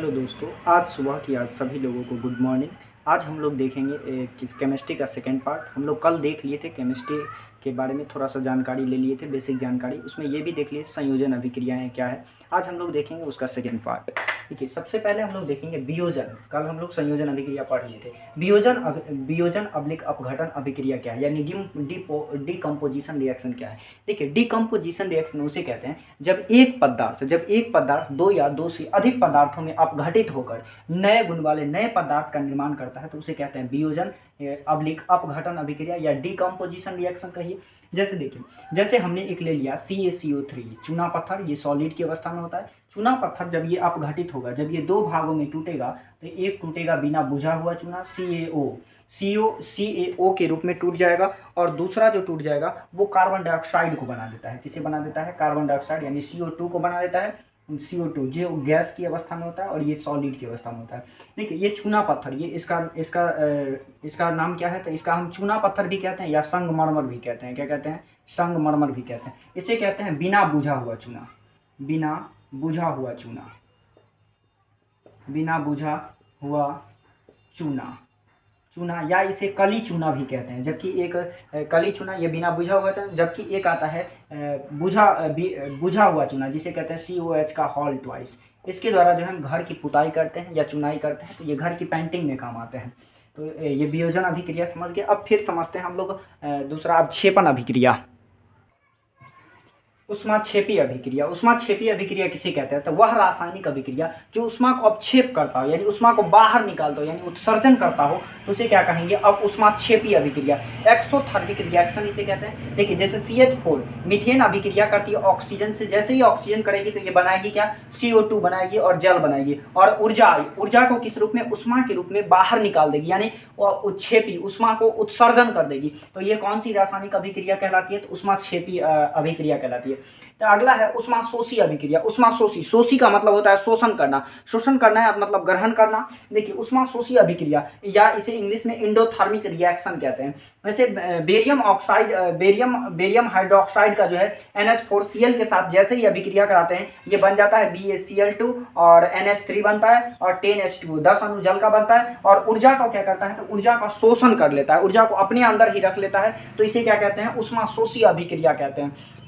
Hello दोस्तों, आज सुबह की आज सभी लोगों को गुड मॉर्निंग। आज हम लोग देखेंगे केमिस्ट्री का सेकेंड पार्ट। हम लोग कल देख लिए थे केमिस्ट्री के बारे में, थोड़ा सा जानकारी ले लिए थे, बेसिक जानकारी। उसमें ये भी देख लिए संयोजन अभिक्रियाएं क्या है। आज हम लोग देखेंगे उसका सेकेंड पार्ट। ठीक है, सबसे पहले हम लोग देखेंगे वियोजन। कल हम लोग संयोजन अभिक्रिया पढ़ लिए थे। वियोजन अब्लिक अपघटन अभिक्रिया क्या है, यानी डीकम्पोजिशन रिएक्शन क्या है। देखिए, डीकम्पोजिशन रिएक्शन उसे कहते हैं जब एक पदार्थ दो या दो से अधिक पदार्थों में अपघटित होकर नए गुण वाले नए पदार्थ का निर्माण करता है, तो उसे कहते हैं वियोजन अब्लिक अपघटन अभिक्रिया या डीकम्पोजिशन रिएक्शन कहिए। जैसे देखिए, जैसे हमने एक ले लिया CaCO3 चूना पत्थर, ये सॉलिड की अवस्था में होता है। चूना पत्थर जब ये अपघटित होगा, जब ये दो भागों में टूटेगा, तो एक टूटेगा बिना बुझा हुआ चूना CaO के रूप में टूट जाएगा, और दूसरा जो टूट जाएगा वो कार्बन डाइऑक्साइड को बना देता है। किसे बना देता है? कार्बन डाइऑक्साइड यानी CO2 को बना देता है। CO2 जो गैस की अवस्था में होता है और ये सॉलिड की अवस्था में होता है। देखिए, ये चूना पत्थर, ये इसका नाम क्या है? तो इसका हम चूना पत्थर भी कहते हैं या संगमरमर भी कहते हैं। क्या कहते हैं? संगमरमर भी कहते हैं। इसे कहते हैं बिना बुझा हुआ चूना, बिना बुझा हुआ चूना, बिना बुझा हुआ चूना या इसे कली चूना भी कहते हैं। जबकि एक कली चूना ये बिना बुझा हुआ था, जबकि एक आता है बुझा हुआ चूना, जिसे कहते हैं COH का होल ट्वाइस। इसके द्वारा जो हम घर की पुताई करते हैं या चुनाई करते हैं, तो ये घर की पेंटिंग में काम आते हैं। तो ये वियोजन अभिक्रिया समझ गए। अब फिर समझते हैं हम लोग दूसरा अवक्षेपण अभिक्रिया, उष्माक्षेपी अभिक्रिया। उष्माक्षेपी अभिक्रिया किसे कहते हैं? तो वह रासायनिक अभिक्रिया जो उष्मा को अपक्षेप करता हो, यानी उष्मा को बाहर निकालता हो, यानी उत्सर्जन करता हो, तो उसे क्या कहेंगे? अब उष्माक्षेपी अभिक्रिया। एक्सोथर्मिक रिएक्शन इसे कहते हैं। देखिए, जैसे CH4 मीथेन अभिक्रिया करती है ऑक्सीजन से। जैसे ही ऑक्सीजन करेगी तो ये बनाएगी क्या? CO2 बनाएगी और जल बनाएगी, और ऊर्जा को किस रूप में? उष्मा के रूप में बाहर निकाल देगी, यानी उत्क्षेपी, उष्मा को उत्सर्जन कर देगी। तो ये कौन सी रासायनिक अभिक्रिया कहलाती है? तो उष्माक्षेपी अभिक्रिया कहलाती है। तो अगला है उष्माशोषी अभिक्रिया। उष्माशोषी का मतलब होता है शोषण करना, है मतलब ग्रहण करना। देखिए, उष्माशोषी अभिक्रिया या इसे इंग्लिश में एंडोथर्मिक रिएक्शन कहते हैं। वैसे बेरियम हाइड्रोक्साइड का जो है NH4Cl के साथ जैसे ही अभिक्रिया कराते हैं, ये बन जाता है BaCl2 और NH3 बनता है, और 10H2 10 अणु जल का बनता है, और ऊर्जा को क्या करता है? तो ऊर्जा का शोषण कर लेता है, ऊर्जा को अपने अंदर ही रख लेता है। तो इसे क्या कहते हैं? उष्माशोषी अभिक्रिया कहते हैं।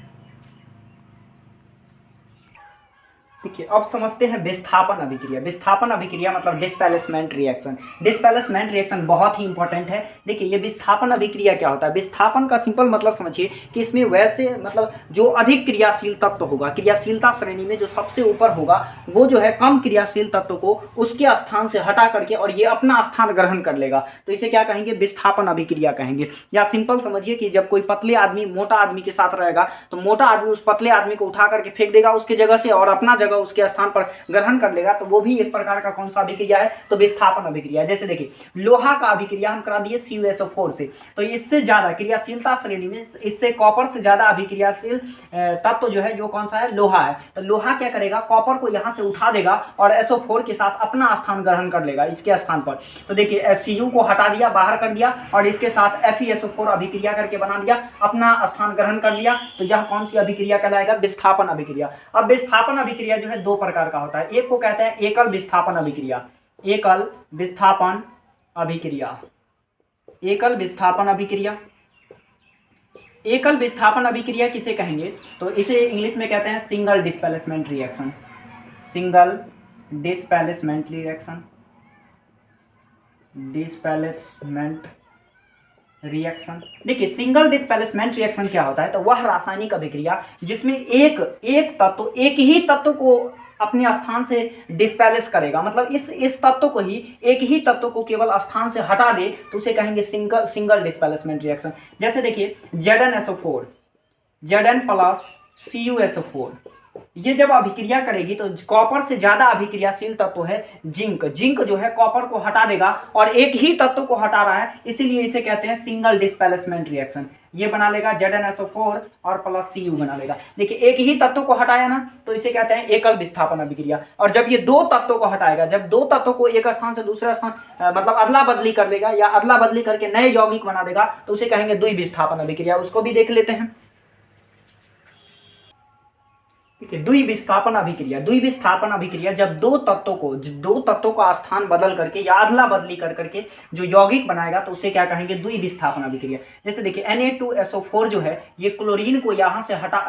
देखिए, अब समझते हैं विस्थापन अभिक्रिया। विस्थापन अभिक्रिया मतलब डिस्प्लेसमेंट रिएक्शन। डिस्प्लेसमेंट रिएक्शन बहुत ही इंपॉर्टेंट है। देखिए, ये विस्थापन अभिक्रिया क्या होता है? विस्थापन का सिंपल मतलब समझिए कि इसमें वैसे मतलब जो अधिक क्रियाशील तत्व होगा, क्रियाशीलता श्रेणी में जो सबसे ऊपर होगा, वो जो है कम क्रियाशील तत्व को उसके स्थान से हटा करके और ये अपना स्थान ग्रहण कर लेगा, तो इसे क्या कहेंगे? विस्थापन अभिक्रिया कहेंगे। या सिंपल समझिए कि जब कोई पतले आदमी मोटा आदमी के साथ रहेगा, तो मोटा आदमी उस पतले आदमी को उठा करके फेंक देगा उसके जगह से, और अपना जगह उसके स्थान पर ग्रहण कर लेगा, तो वो भी एक प्रकार का कौन सा अभिक्रिया है? तो विस्थापन अभिक्रिया। जैसे देखिए, लोहा का अभिक्रिया हम करा दिए CuSO4 से, तो इससे ज्यादा क्रियाशीलता श्रेणी में इससे कॉपर से ज्यादा अभिक्रियाशील तत्व जो है, जो कौन सा है? लोहा है। तो लोहा क्या करेगा? कॉपर को यहां से उठा देगा और SO4 के साथ अपना स्थान ग्रहण कर लेगा इसके स्थान पर। तो देखिए, Cu को हटा दिया, बाहर कर दिया, और इसके साथ FeSO4 अभिक्रिया करके बना दिया, अपना स्थान ग्रहण कर लिया। तो यह कौन सी अभिक्रिया कहलाएगा? विस्थापन अभिक्रिया। अब विस्थापन अभिक्रिया जो है दो प्रकार का होता है। एक को कहते हैं एकल विस्थापन अभिक्रिया, एकल विस्थापन अभिक्रिया, एकल विस्थापन अभिक्रिया। एकल विस्थापन अभिक्रिया किसे कहेंगे? तो इसे इंग्लिश में कहते हैं single displacement reaction, single displacement reaction, displacement reaction. देखिए, सिंगल डिस्प्लेसमेंट रिएक्शन क्या होता है? तो वह रासायनिक अभिक्रिया जिसमें एक ही तत्व को अपने स्थान से डिस्प्लेस करेगा, मतलब इस तत्व को ही, एक ही तत्व को केवल स्थान से हटा दे, तो उसे कहेंगे सिंगल डिस्प्लेसमेंट रिएक्शन। जैसे देखिए, ZnSO4, Zn प्लस CuSO4, ये जब अभिक्रिया करेगी तो कॉपर से ज्यादा अभिक्रियाशील तत्व है जिंक। जिंक जो है कॉपर को हटा देगा और एक ही तत्व को हटा रहा है, इसीलिए इसे कहते हैं सिंगल डिस्प्लेसमेंट रिएक्शन। ये बना लेगा ZnSO4 और प्लस Cu बना लेगा। देखिए, एक ही तत्व को हटाया ना, तो इसे कहते हैं एकल विस्थापन अभिक्रिया। और जब ये दो तत्वों को हटाएगा, जब दो तत्वों को एक स्थान से दूसरे स्थान मतलब अदला बदली कर देगा या अदला बदली करके नए यौगिक बना देगा, तो उसे कहेंगे द्विविस्थापन अभिक्रिया। उसको भी देख लेते हैं। ठीक है। द्विविस्थापन अभिक्रिया, द्विविस्थापन अभिक्रिया जब दो तत्वों का स्थान बदल करके या अदला बदली कर करके जो यौगिक बनाएगा तो उसे क्या कहेंगे, द्विविस्थापन अभिक्रिया। जैसे देखिए Na2SO4 जो है ये क्लोरीन को यहाँ से हटा,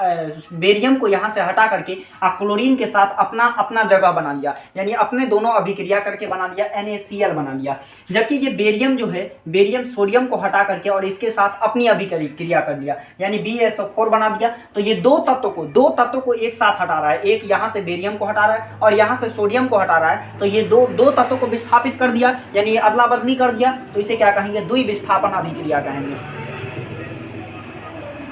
बेरियम को यहाँ से हटा करके क्लोरीन के साथ अपना अपना जगह बना लिया, यानी अपने दोनों अभिक्रिया करके बना लिया, NaCl बना लिया। जबकि ये बेरियम जो है, बेरियम सोडियम को हटा करके और इसके साथ अपनी अभिक्रिया कर लिया, यानी BaSO4 बना दिया। तो ये दो तत्वों को एक साथ हटा रहा है, एक यहाँ से बेरियम को हटा रहा है और यहाँ से सोडियम को हटा रहा है, तो ये दो तत्वों को विस्थापित कर दिया, यानी अदला बदली कर दिया, तो इसे क्या कहेंगे, द्विविस्थापन अभिक्रिया कहेंगे।